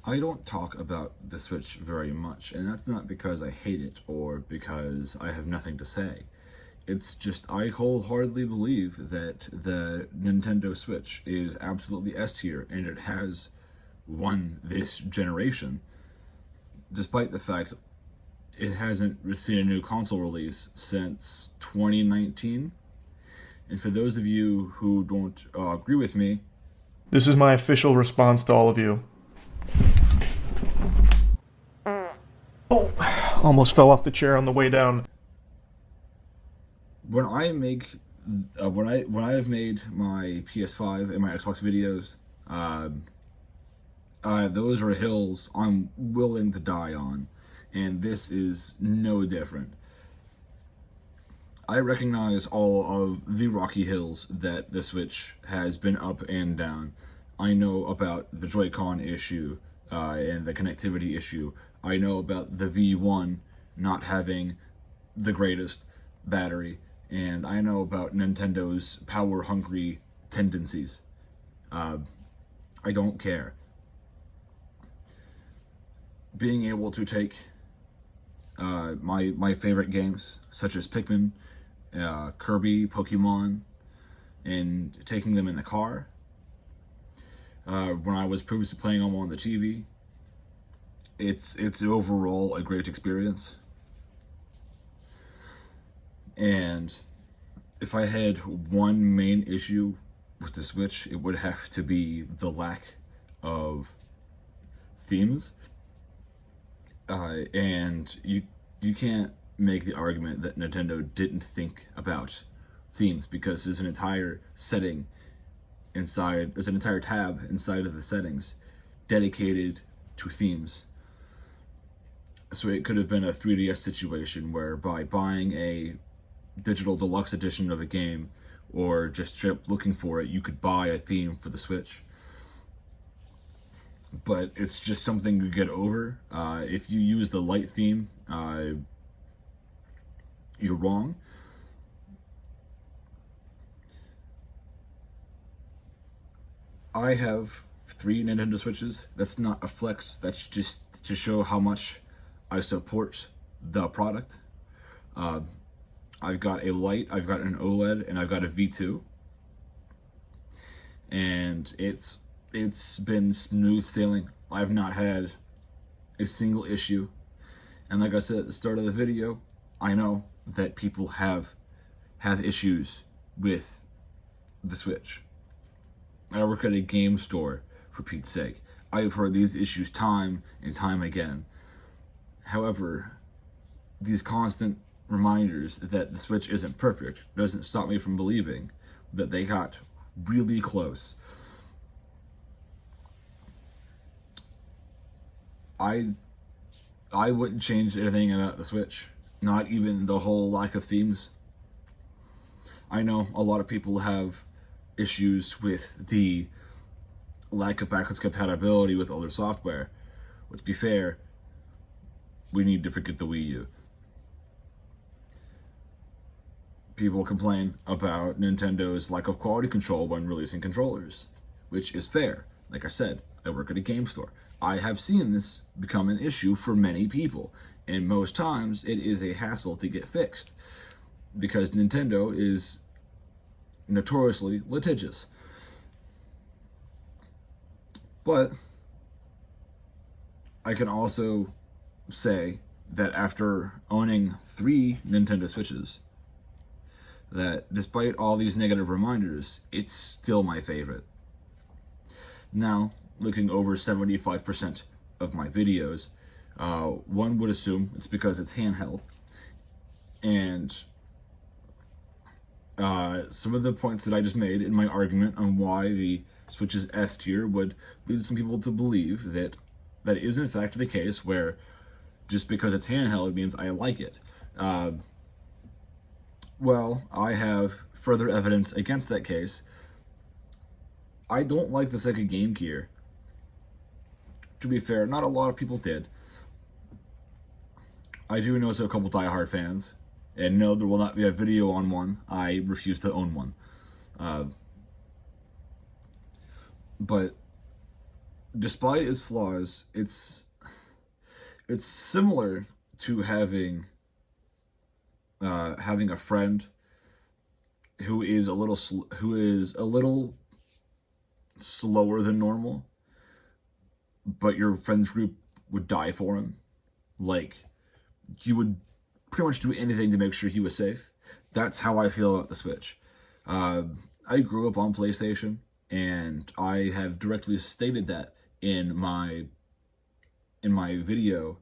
I don't talk about the Switch very much, and that's not because I hate it or because I have nothing to say. It's just I wholeheartedly believe that the Nintendo Switch is absolutely S tier, and it has won this generation, despite the fact it hasn't seen a new console release since 2019. And for those of you who don't agree with me, This is my official response to all of you. Almost fell off the chair on the way down. when I make when I have made my PS5 and my Xbox videos, uh, those are hills I'm willing to die on, and this is no different. I recognize all of the rocky hills that the Switch has been up and down. I know about the Joy-Con issue and the connectivity issue. I know about the V1 not having the greatest battery, and I know about Nintendo's power-hungry tendencies. Uh, I don't care. Being able to take my favorite games, such as Pikmin, Kirby, Pokemon, and taking them in the car. When I was previously playing them on the TV, it's overall a great experience. And if I had one main issue with the Switch, it would have to be the lack of themes. And you can't make the argument that Nintendo didn't think about themes, because there's an entire setting inside, there's an entire tab inside of the settings dedicated to themes. So it could have been a 3DS situation where by buying a digital deluxe edition of a game or just straight up looking for it, you could buy a theme for the Switch. But it's just something you get over. If you use the light theme, you're wrong. I have 3 Nintendo Switches. That's not a flex. That's just to show how much I support the product. Uh, I've got a light, I've got an OLED, and I've got a V2. And it's been smooth sailing. I've not had a single issue. And like I said at the start of the video, I know that people have issues with the Switch. I work at a game store, for Pete's sake. I've heard these issues time and time again. However, these constant reminders that the Switch isn't perfect doesn't stop me from believing that they got really close. I wouldn't change anything about the Switch, not even the whole lack of themes. I know a lot of people have issues with the lack of backwards compatibility with older software. Let's be fair, we need to forget the Wii U. People complain about Nintendo's lack of quality control when releasing controllers, which is fair. Like I said, I work at a game store. I have seen this become an issue for many people, and most times it is a hassle to get fixed because Nintendo is notoriously litigious. But I can also say that after owning 3 Nintendo Switches, that despite all these negative reminders, it's still my favorite. Now, looking over 75% of my videos, one would assume it's because it's handheld. And some of the points that I just made in my argument on why the Switch is S tier would lead some people to believe that that is in fact the case, where just because it's handheld means I like it. Well, I have further evidence against that case. I don't like the Sega Game Gear. To be fair, not a lot of people did. I do know a couple diehard fans, and no, there will not be a video on one. I refuse to own one. But despite its flaws, it's similar to having a friend who is a little slower than normal, but your friends group would die for him. Like, you would pretty much do anything to make sure he was safe. That's how I feel about the Switch. I grew up on PlayStation, and I have directly stated that in my video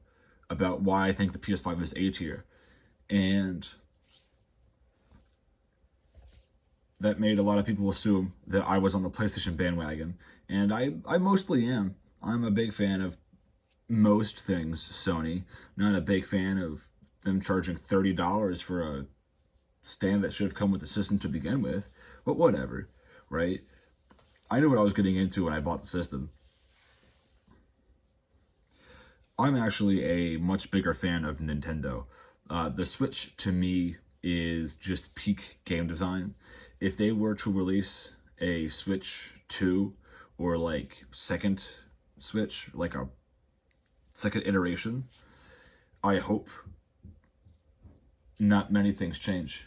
about why I think the PS5 is A tier, and that made a lot of people assume that I was on the PlayStation bandwagon, and I mostly am. I'm a big fan of most things Sony, not a big fan of them charging $30 for a stand that should have come with the system to begin with, but whatever, right? I knew what I was getting into when I bought the system. I'm actually a much bigger fan of Nintendo. The Switch, to me, is just peak game design. If they were to release a Switch 2 or like second Switch, like a second iteration, I hope not many things change.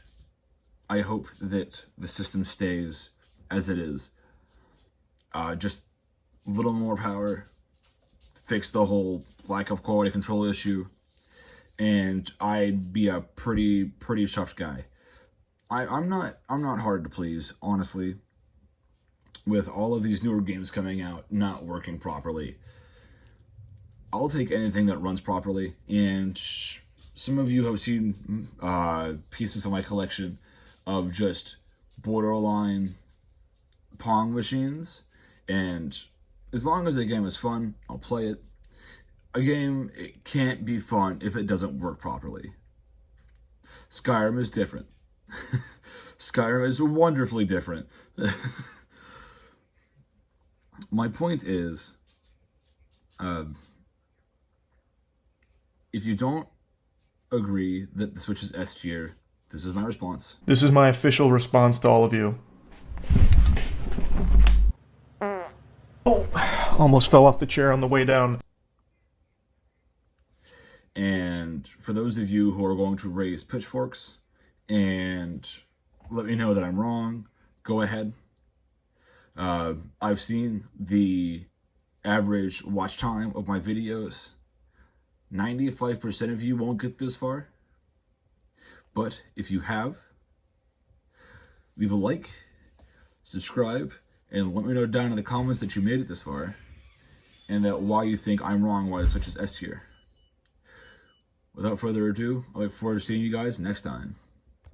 I hope that the system stays as it is. Just a little more power, fix the whole lack of quality control issue, and I'd be a pretty tough guy. I'm not hard to please, honestly. With all of these newer games coming out not working properly, I'll take anything that runs properly. And some of you have seen pieces of my collection of just borderline Pong machines, and as long as the game is fun, I'll play it. A game, it can't be fun if it doesn't work properly. Skyrim is different. Skyrim is wonderfully different. My point is, if you don't agree that the Switch is S tier, this is my response. This is my official response to all of you. Oh, almost fell off the chair on the way down. And for those of you who are going to raise pitchforks and let me know that I'm wrong, go ahead. I've seen the average watch time of my videos. 95% of you won't get this far. But if you have, leave a like, subscribe, and let me know down in the comments that you made it this far, and that why you think I'm wrong, why the Switch is S tier. Without further ado, I look forward to seeing you guys next time.